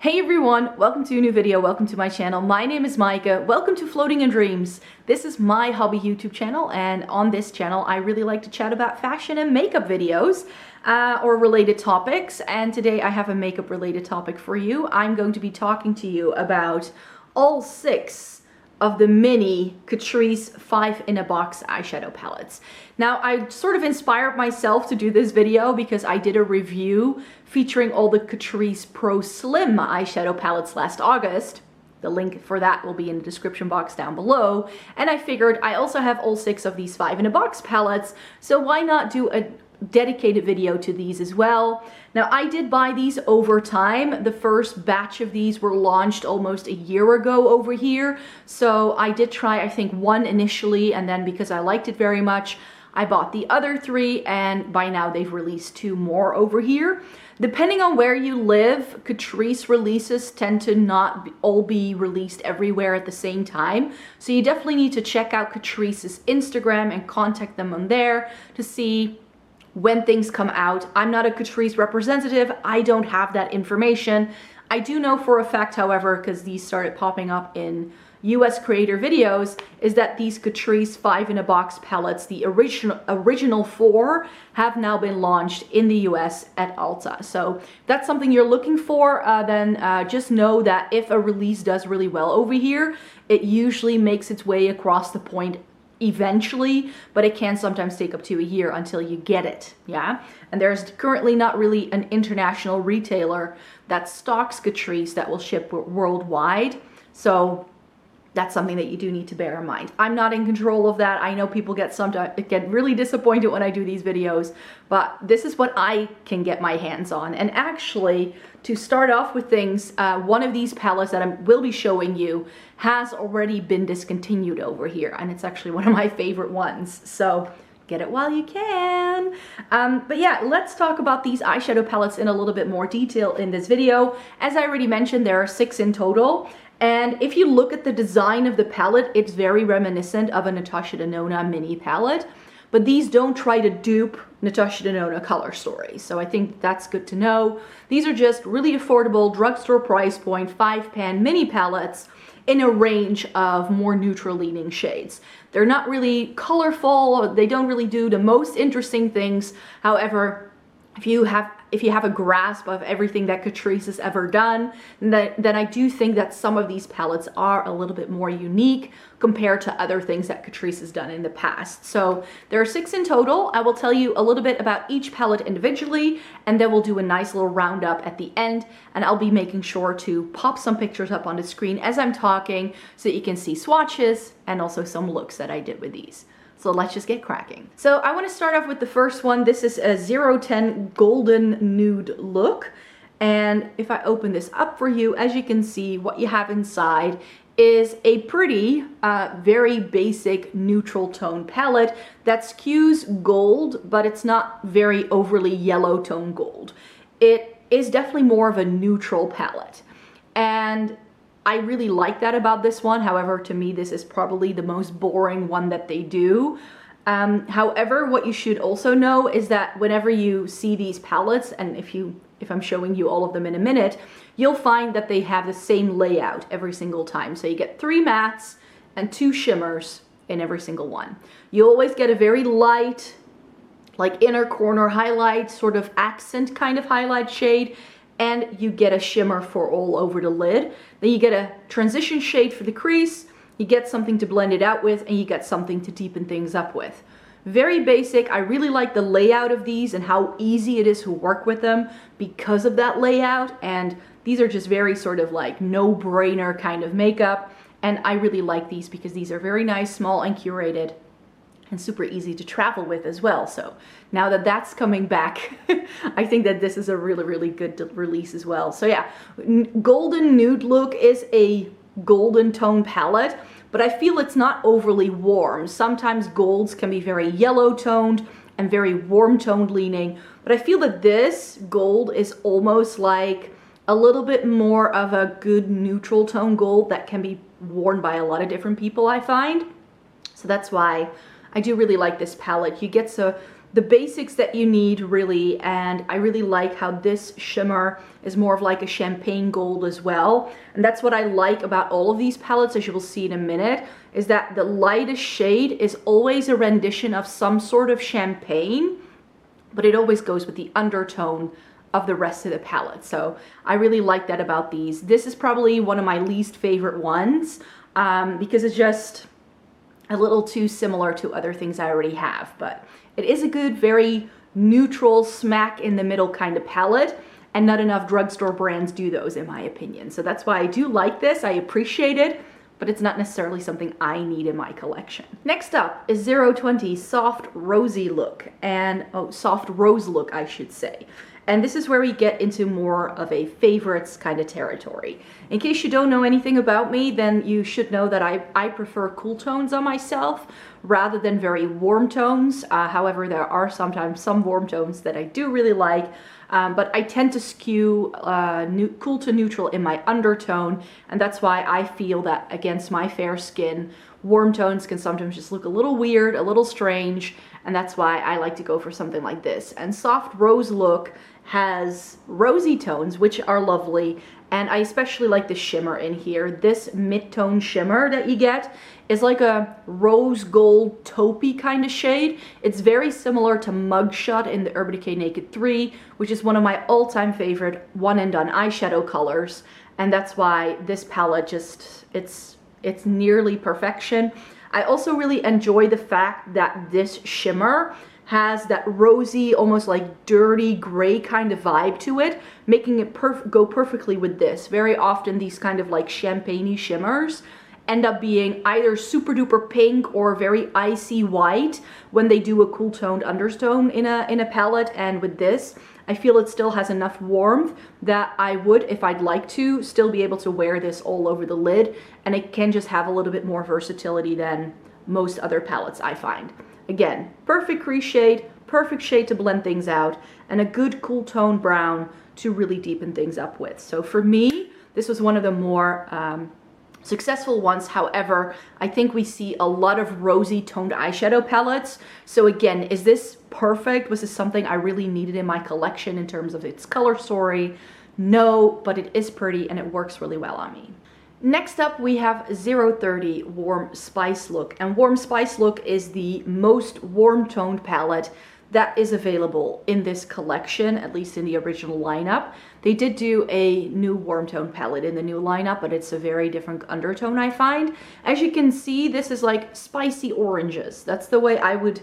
Hey everyone, welcome to a new video, welcome to my channel. My name is Maaike, welcome to Floating in Dreams. This is my hobby YouTube channel, and on this channel I really like to chat about fashion and makeup videos or related topics, and today I have a makeup related topic for you. I'm going to be talking to you about all 6 of the mini Catrice 5-in-a-box eyeshadow palettes. Now, I sort of inspired myself to do this video because I did a review featuring all the Catrice Pro Slim eyeshadow palettes last August. The link for that will be in the description box down below. And I figured I also have all 6 of these 5-in-a-box palettes, so why not do a dedicated video to these as well. Now, I did buy these over time. The first batch of these were launched almost a year ago over here. So I did try, I think, 1 initially, and then because I liked it very much, I bought the other 3, and by now they've released 2 more over here. Depending on where you live, Catrice releases tend to not all be released everywhere at the same time. So you definitely need to check out Catrice's Instagram and contact them on there to see when things come out. I'm not a Catrice representative. I don't have that information. I do know for a fact, however, because these started popping up in US creator videos, is that these Catrice 5-in-a-box palettes, the original 4, have now been launched in the US at Ulta. So if that's something you're looking for, then just know that if a release does really well over here, it usually makes its way across the point eventually, but it can sometimes take up to a year until you get it. Yeah, and there's currently not really an international retailer that stocks Catrice that will ship worldwide, so that's something that you do need to bear in mind. I'm not in control of that. I know people get really disappointed when I do these videos, but this is what I can get my hands on. And actually, to start off with things, one of these palettes that I will be showing you has already been discontinued over here, and it's actually one of my favorite ones. So get it while you can. But yeah, let's talk about these eyeshadow palettes in a little bit more detail in this video. As I already mentioned, there are 6 in total. And if you look at the design of the palette, it's very reminiscent of a Natascha Denona mini palette. But these don't try to dupe Natascha Denona color stories. So I think that's good to know. These are just really affordable, drugstore price point, 5-pan mini palettes in a range of more neutral leaning shades. They're not really colorful. They don't really do the most interesting things. However, if you have a grasp of everything that Catrice has ever done, then I do think that some of these palettes are a little bit more unique compared to other things that Catrice has done in the past. So there are 6 in total. I will tell you a little bit about each palette individually, and then we'll do a nice little roundup at the end, and I'll be making sure to pop some pictures up on the screen as I'm talking so that you can see swatches and also some looks that I did with these. So let's just get cracking. So I want to start off with the first one. This is a 010 Golden Nude look. And if I open this up for you, as you can see, what you have inside is a pretty, very basic neutral tone palette that skews gold, but it's not very overly yellow tone gold. It is definitely more of a neutral palette. And I really like that about this one. However, to me, this is probably the most boring one that they do. However, what you should also know is that whenever you see these palettes, and if I'm showing you all of them in a minute, you'll find that they have the same layout every single time. So you get 3 mattes and 2 shimmers in every single one. You always get a very light, like inner corner highlight, sort of accent kind of highlight shade, and you get a shimmer for all over the lid. Then you get a transition shade for the crease, you get something to blend it out with, and you get something to deepen things up with. Very basic. I really like the layout of these and how easy it is to work with them because of that layout, and these are just very sort of like no-brainer kind of makeup, and I really like these because these are very nice, small, and curated, and super easy to travel with as well. So now that that's coming back, I think that this is a really, really good release as well. So yeah, Golden Nude look is a golden tone palette, but I feel it's not overly warm. Sometimes golds can be very yellow toned and very warm toned leaning, but I feel that this gold is almost like a little bit more of a good neutral tone gold that can be worn by a lot of different people, I find. So that's why I do really like this palette. You get the basics that you need really, and I really like how this shimmer is more of like a champagne gold as well. And that's what I like about all of these palettes, as you will see in a minute, is that the lightest shade is always a rendition of some sort of champagne, but it always goes with the undertone of the rest of the palette. So I really like that about these. This is probably one of my least favorite ones because it's just a little too similar to other things I already have, but it is a good, very neutral, smack in the middle kind of palette, and not enough drugstore brands do those in my opinion. So that's why I do like this, I appreciate it, but it's not necessarily something I need in my collection. Next up is 020 Soft Rosy Look, and Soft Rose Look I should say. And this is where we get into more of a favorites kind of territory. In case you don't know anything about me, then you should know that I prefer cool tones on myself rather than very warm tones. However, there are sometimes some warm tones that I do really like, but I tend to skew cool to neutral in my undertone, and that's why I feel that against my fair skin, warm tones can sometimes just look a little weird, a little strange, and that's why I like to go for something like this. And Soft Rose Look has rosy tones, which are lovely, and I especially like the shimmer in here. This mid-tone shimmer that you get is like a rose gold taupey kind of shade. It's very similar to Mugshot in the Urban Decay Naked 3, which is one of my all-time favorite one and done eyeshadow colors, and that's why this palette just, it's nearly perfection. I also really enjoy the fact that this shimmer has that rosy, almost like dirty gray kind of vibe to it, making it go perfectly with this. Very often these kind of like champagne-y shimmers end up being either super duper pink or very icy white when they do a cool toned undertone in a palette, and with this I feel it still has enough warmth that I would, if I'd like to, still be able to wear this all over the lid, and it can just have a little bit more versatility than most other palettes I find. Again, perfect crease shade, perfect shade to blend things out, and a good cool tone brown to really deepen things up with. So for me, this was one of the more successful ones. However, I think we see a lot of rosy toned eyeshadow palettes. So again, is this perfect? Was this something I really needed in my collection in terms of its color story? No, but it is pretty and it works really well on me. Next up we have 030 Warm Spice Look, and Warm Spice Look is the most warm toned palette that is available in this collection, at least in the original lineup. They did do a new warm tone palette in the new lineup, but it's a very different undertone I find. As you can see, this is like spicy oranges. That's the way I would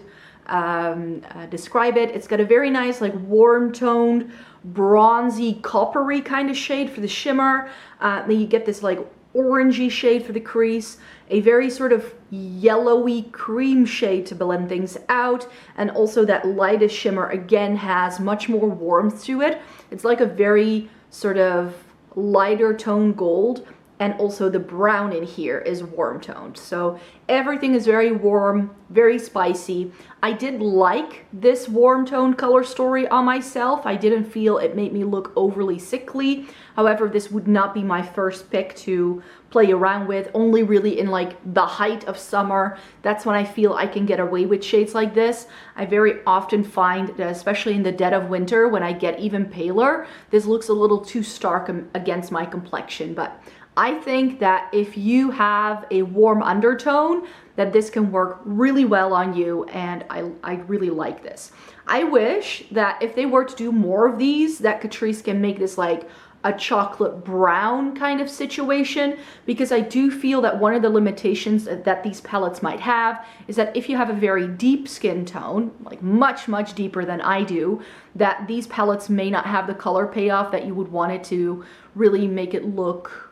describe it. It's got a very nice like warm toned bronzy coppery kind of shade for the shimmer. Then you get this like orangey shade for the crease, a very sort of yellowy cream shade to blend things out, and also that lightest shimmer again has much more warmth to it. It's like a very sort of lighter tone gold, and also the brown in here is warm toned. So everything is very warm, very spicy. I did like this warm toned color story on myself. I didn't feel it made me look overly sickly. However, this would not be my first pick to play around with, only really in like the height of summer. That's when I feel I can get away with shades like this. I very often find that, especially in the dead of winter, when I get even paler, this looks a little too stark against my complexion. But I think that if you have a warm undertone, that this can work really well on you, and I really like this. I wish that if they were to do more of these, that Catrice can make this like a chocolate brown kind of situation, because I do feel that one of the limitations that these palettes might have is that if you have a very deep skin tone, like much deeper than I do, that these palettes may not have the color payoff that you would want it to really make it look,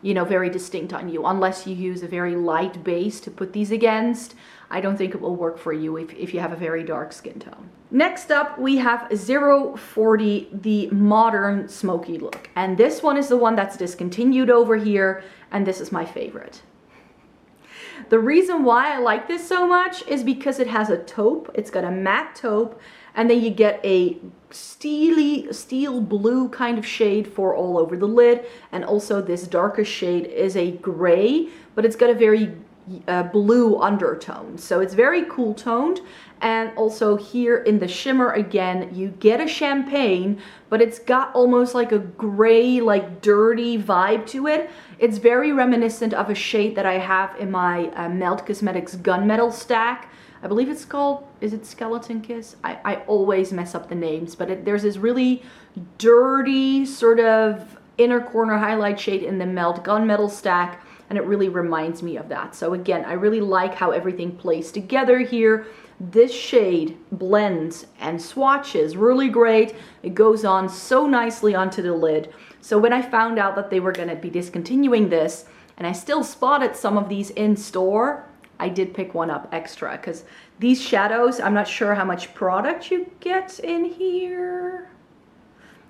you know, very distinct on you. Unless you use a very light base to put these against, I don't think it will work for you if you have a very dark skin tone. Next up, we have 040, the Modern Smoky Look. And this one is the one that's discontinued over here, and this is my favorite. The reason why I like this so much is because it has a taupe. It's got a matte taupe, and then you get a steel blue kind of shade for all over the lid, and also this darker shade is a gray, but it's got a very blue undertone. So it's very cool toned. And also here in the shimmer again, you get a champagne, but it's got almost like a gray, like dirty vibe to it. It's very reminiscent of a shade that I have in my Melt Cosmetics Gunmetal stack. I believe it's called, is it Skeleton Kiss? I always mess up the names, but there's this really dirty sort of inner corner highlight shade in the Melt Gunmetal stack, and it really reminds me of that. So again, I really like how everything plays together here. This shade blends and swatches really great. It goes on so nicely onto the lid. So when I found out that they were going to be discontinuing this, and I still spotted some of these in store, I did pick one up extra, because these shadows, I'm not sure how much product you get in here.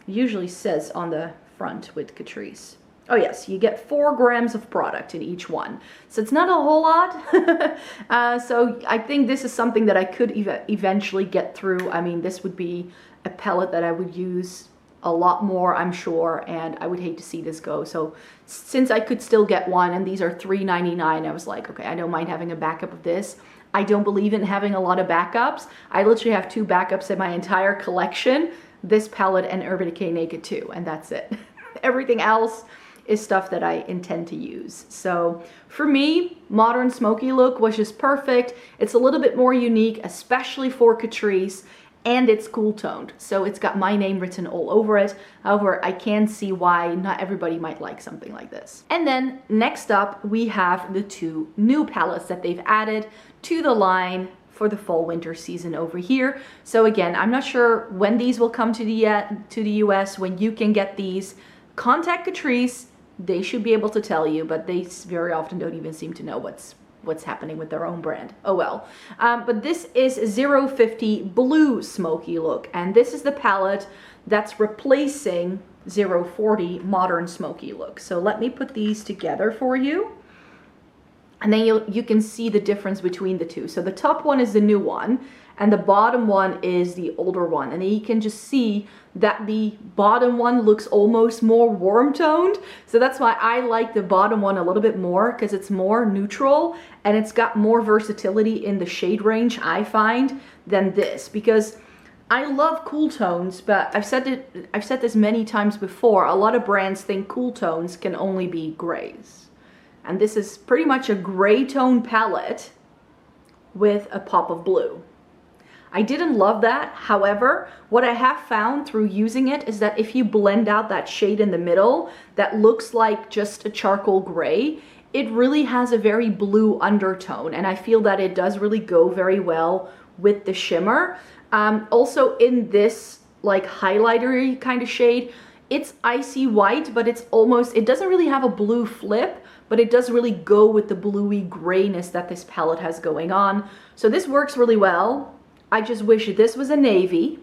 It usually says on the front with Catrice. Oh yes, you get 4 grams of product in each one. So it's not a whole lot. So I think this is something that I could eventually get through. I mean, this would be a palette that I would use a lot more, I'm sure, and I would hate to see this go. So since I could still get one, and these are $3.99, I was like, okay, I don't mind having a backup of this. I don't believe in having a lot of backups. I literally have 2 backups in my entire collection, this palette and Urban Decay Naked 2, and that's it. Everything else is stuff that I intend to use. So for me, Modern Smoky look was just perfect. It's a little bit more unique, especially for Catrice, and it's cool toned. So it's got my name written all over it. However, I can see why not everybody might like something like this. And then next up, we have the 2 new palettes that they've added to the line for the fall winter season over here. So again, I'm not sure when these will come to the US, when you can get these. Contact Catrice. They should be able to tell you, but they very often don't even seem to know what's happening with their own brand. Oh well. But this is 050 Blue Smoky Look, and this is the palette that's replacing 040 Modern Smoky Look. So let me put these together for you, and then you can see the difference between the two. So the top one is the new one, and the bottom one is the older one. And then you can just see that the bottom one looks almost more warm toned. So that's why I like the bottom one a little bit more, because it's more neutral and it's got more versatility in the shade range, I find, than this. Because I love cool tones, but I've said this many times before, a lot of brands think cool tones can only be grays. And this is pretty much a gray tone palette with a pop of blue. I didn't love that. However, what I have found through using it is that if you blend out that shade in the middle that looks like just a charcoal gray, it really has a very blue undertone, and I feel that it does really go very well with the shimmer. Also in this like highlighter kind of shade, it's icy white, but it's almost, it doesn't really have a blue flip, but it does really go with the bluey grayness that this palette has going on. So this works really well. I just wish this was a navy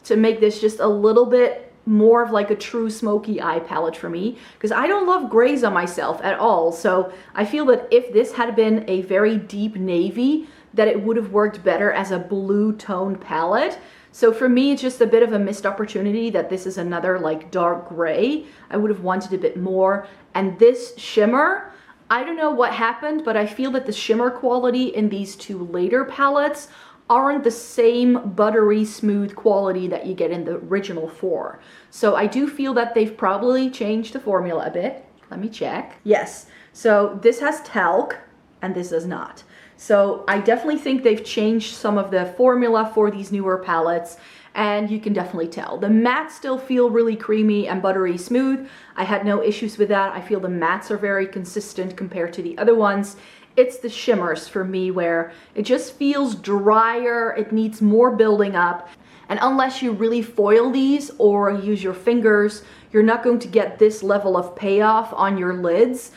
to make this just a little bit more of like a true smoky eye palette for me, because I don't love grays on myself at all. So I feel that if this had been a very deep navy, that it would have worked better as a blue toned palette. So for me, it's just a bit of a missed opportunity that this is another like dark gray. I would have wanted a bit more. And this shimmer, I don't know what happened, but I feel that the shimmer quality in these 2 later palettes aren't the same buttery smooth quality that you get in the original 4. So I do feel that they've probably changed the formula a bit. Let me check. Yes, so this has talc and this does not. So I definitely think they've changed some of the formula for these newer palettes, and you can definitely tell. The mattes still feel really creamy and buttery smooth. I had no issues with that. I feel the mattes are very consistent compared to the other ones. It's the shimmers for me where it just feels drier, it needs more building up. And unless you really foil these or use your fingers, you're not going to get this level of payoff on your lids.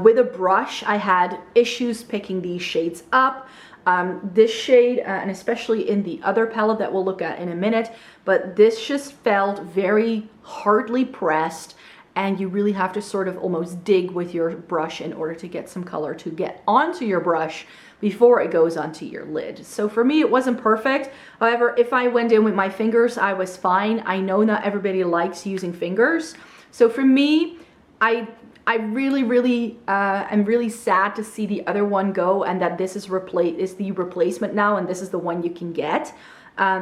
With a brush, I had issues picking these shades up. This shade, and especially in the other palette that we'll look at in a minute, but this just felt very hardly pressed, and you really have to sort of almost dig with your brush in order to get some color to get onto your brush before it goes onto your lid. So for me, it wasn't perfect. However, if I went in with my fingers, I was fine. I know not everybody likes using fingers. So for me, I I'm really sad to see the other one go, and that this is the replacement now, and this is the one you can get.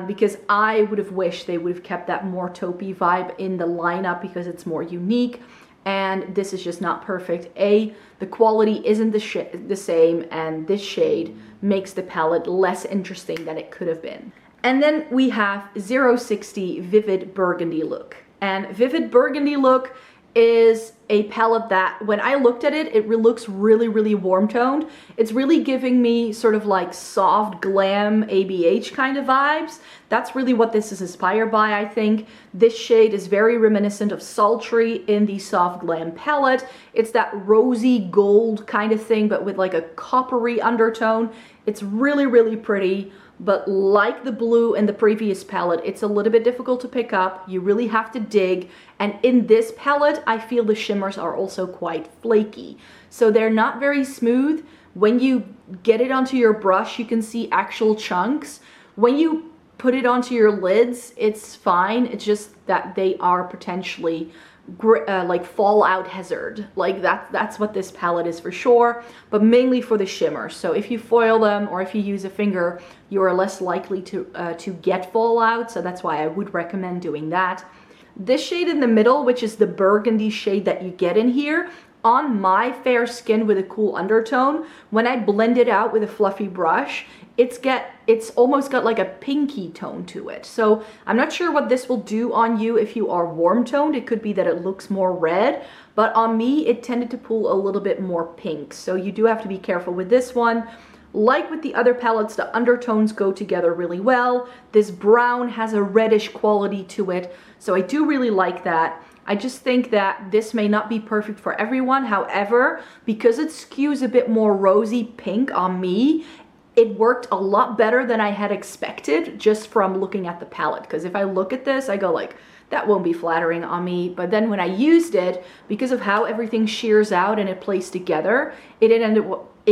Because I would have wished they would have kept that more taupey vibe in the lineup because it's more unique, and this is just not perfect. The quality isn't the same, and this shade makes the palette less interesting than it could have been. And then we have 060 Vivid Burgundy Look. And Vivid Burgundy Look is a palette that when I looked at it, it looks really, really warm toned. It's really giving me sort of like soft glam ABH kind of vibes. That's really what this is inspired by, I think. This shade is very reminiscent of Sultry in the soft glam palette. It's that rosy gold kind of thing, but with like a coppery undertone. It's really, really pretty. But like the blue in the previous palette, it's a little bit difficult to pick up. You really have to dig. And in this palette, I feel the shimmers are also quite flaky. So they're not very smooth. When you get it onto your brush, you can see actual chunks. When you put it onto your lids, it's fine. It's just that they are potentially like fallout hazard. Like that's what this palette is for sure, but mainly for the shimmer. So if you foil them or if you use a finger, you are less likely to get fallout. So that's why I would recommend doing that. This shade in the middle, which is the burgundy shade that you get in here, on my fair skin with a cool undertone, when I blend it out with a fluffy brush, it's almost got like a pinky tone to it. So I'm not sure what this will do on you if you are warm toned. It could be that it looks more red, but on me it tended to pull a little bit more pink. So you do have to be careful with this one. Like with the other palettes, the undertones go together really well. This brown has a reddish quality to it, so I do really like that. I just think that this may not be perfect for everyone. However, because it skews a bit more rosy pink on me, it worked a lot better than I had expected just from looking at the palette. Because if I look at this, I go like, that won't be flattering on me. But then when I used it, because of how everything shears out and it plays together, it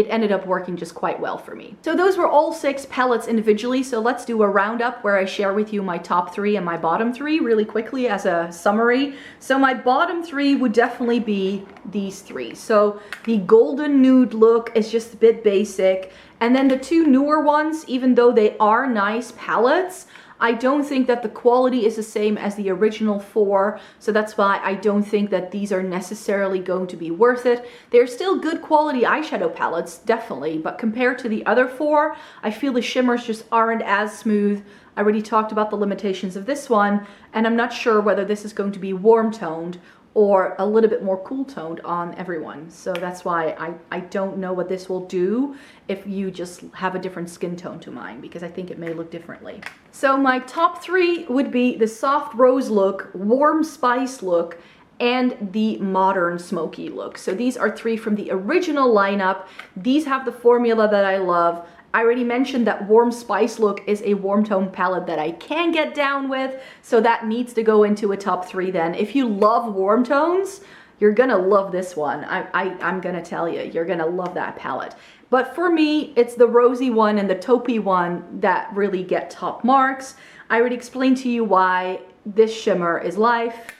ended up working just quite well for me. So those were all 6 palettes individually. So let's do a roundup where I share with you my top 3 and my bottom 3 really quickly as a summary. So my bottom 3 would definitely be these 3. So the golden nude look is just a bit basic. And then the 2 newer ones, even though they are nice palettes, I don't think that the quality is the same as the original 4, so that's why I don't think that these are necessarily going to be worth it. They're still good quality eyeshadow palettes, definitely, but compared to the other 4, I feel the shimmers just aren't as smooth. I already talked about the limitations of this one, and I'm not sure whether this is going to be warm toned or a little bit more cool toned on everyone. So that's why I don't know what this will do if you just have a different skin tone to mine, because I think it may look differently. So my top 3 would be the soft rose look, warm spice look, and the modern smoky look. So these are 3 from the original lineup. These have the formula that I love. I already mentioned that warm spice look is a warm tone palette that I can get down with, so that needs to go into a top 3 then. If you love warm tones, you're gonna love this one. I'm gonna tell you, you're gonna love that palette. But for me, it's the rosy one and the taupey one that really get top marks. I already explained to you why this shimmer is life.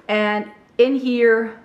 And in here,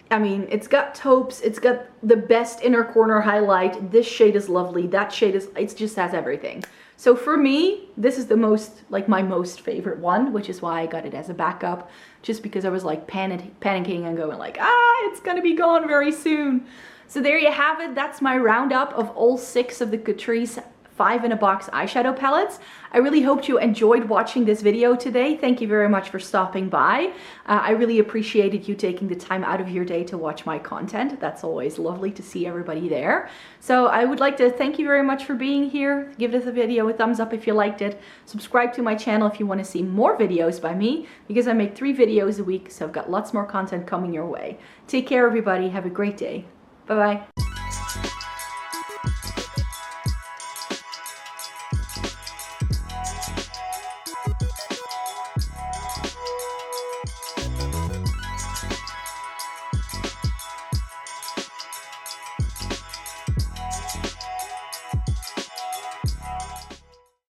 I mean, it's got taupes, it's got the best inner corner highlight. This shade is lovely. That shade is, it just has everything. So for me, this is the most, like my most favorite one, which is why I got it as a backup, just because I was like panicking and going like, it's gonna be gone very soon. So there you have it. That's my roundup of all 6 of the Catrice 5-in-a-box eyeshadow palettes. I really hope you enjoyed watching this video today. Thank you very much for stopping by. I really appreciated you taking the time out of your day to watch my content. That's always lovely to see everybody there. So I would like to thank you very much for being here. Give this video a thumbs up if you liked it. Subscribe to my channel if you want to see more videos by me, because I make 3 videos a week, so I've got lots more content coming your way. Take care, everybody. Have a great day. Bye-bye.